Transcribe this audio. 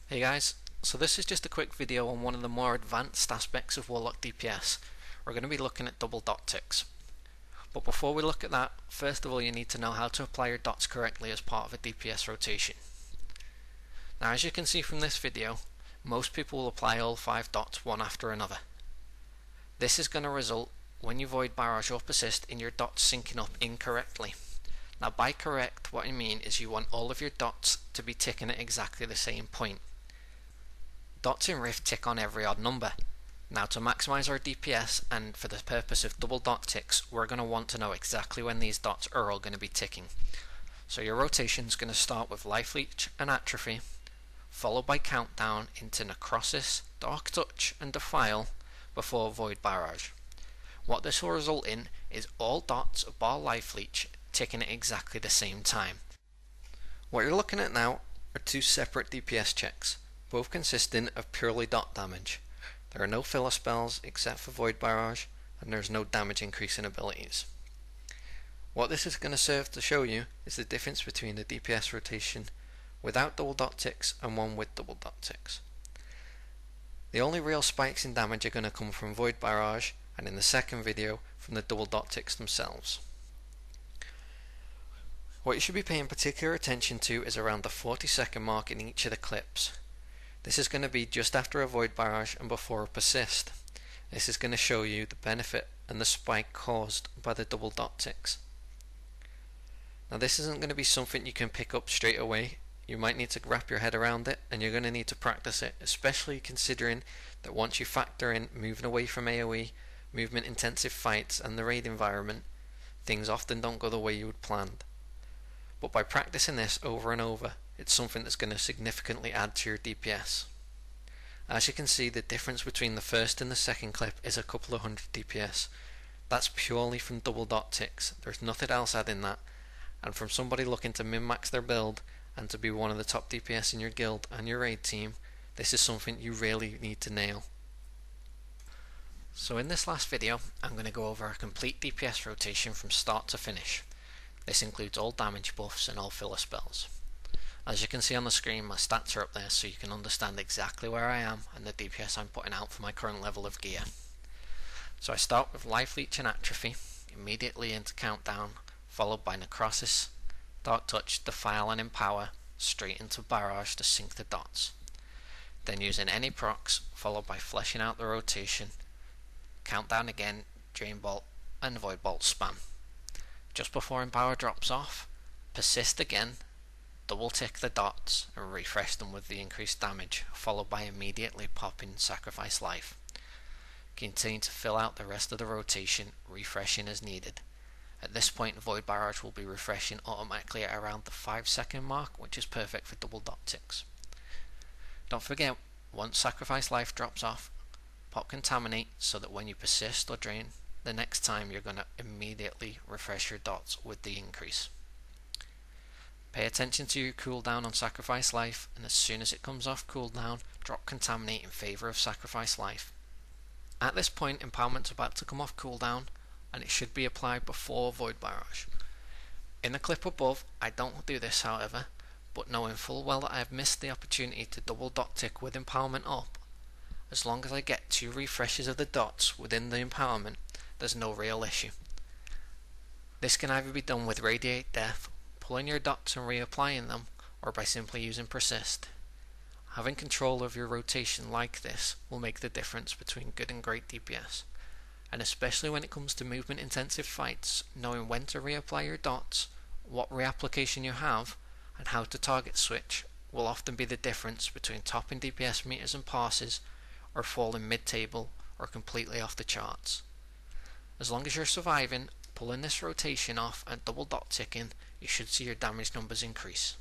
Hey guys, so this is just a quick video on one of the more advanced aspects of Warlock DPS. We're going to be looking at double dot ticks. But before we look at that, first of all you need to know how to apply your dots correctly as part of a DPS rotation. Now as you can see from this video, most people will apply all 5 dots one after another. This is going to result, when you Void Barrage or Persist, in your dots syncing up incorrectly. Now by correct, what I mean is you want all of your dots to be ticking at exactly the same point. Dots in Rift tick on every odd number. Now to maximise our DPS and for the purpose of double dot ticks, we're going to want to know exactly when these dots are all going to be ticking. So your rotation is going to start with Life Leech and Atrophy, followed by Countdown into Necrosis, Dark Touch and Defile before Void Barrage. What this will result in is all dots bar Life Leech ticking at exactly the same time. What you're looking at now are 2 separate DPS checks, both consisting of purely dot damage. There are no filler spells except for Void Barrage, and there's no damage increasing abilities. What this is going to serve to show you is the difference between the DPS rotation without double dot ticks and one with double dot ticks. The only real spikes in damage are going to come from Void Barrage, and in the second video from the double dot ticks themselves. What you should be paying particular attention to is around the 40-second mark in each of the clips. This is going to be just after a Void Barrage and before a Persist. This is going to show you the benefit and the spike caused by the double dot ticks. Now this isn't going to be something you can pick up straight away. You might need to wrap your head around it, and you're going to need to practice it, especially considering that once you factor in moving away from AoE, movement intensive fights and the raid environment, things often don't go the way you had planned. But by practicing this over and over, it's something that's going to significantly add to your DPS. As you can see, the difference between the first and the second clip is a couple of hundred DPS. That's purely from double dot ticks. There's nothing else adding that. And from somebody looking to min-max their build and to be one of the top DPS in your guild and your raid team, this is something you really need to nail. So in this last video, I'm going to go over a complete DPS rotation from start to finish. This includes all damage buffs and all filler spells. As you can see on the screen, my stats are up there so you can understand exactly where I am and the DPS I'm putting out for my current level of gear. So I start with Life Leech and Atrophy, immediately into Countdown, followed by Necrosis, Dark Touch, Defile and Empower, straight into Barrage to sync the dots. Then using any procs, followed by fleshing out the rotation, Countdown again, Drain Bolt and Void Bolt spam. Just before Empower drops off, Persist again, double tick the dots and refresh them with the increased damage, followed by immediately popping Sacrifice Life. Continue to fill out the rest of the rotation, refreshing as needed. At this point, Void Barrage will be refreshing automatically at around the 5-second mark, which is perfect for double dot ticks. Don't forget, once Sacrifice Life drops off, pop Contaminate so that when you Persist or Drain, the next time you're going to immediately refresh your dots with the increase. Pay attention to your cooldown on Sacrifice Life, and as soon as it comes off cooldown, drop Contaminate in favour of Sacrifice Life. At this point, Empowerment's about to come off cooldown, and it should be applied before Void Barrage. In the clip above, I don't do this however, but knowing full well that I have missed the opportunity to double dot tick with Empowerment up, as long as I get 2 refreshes of the dots within the Empowerment, there's no real issue. This can either be done with Radiate Death, pulling your dots and reapplying them, or by simply using Persist. Having control of your rotation like this will make the difference between good and great DPS, and especially when it comes to movement intensive fights, knowing when to reapply your dots, what reapplication you have, and how to target switch will often be the difference between topping DPS meters and passes, or falling mid-table or completely off the charts. As long as you're surviving, pulling this rotation off and double dot ticking, you should see your damage numbers increase.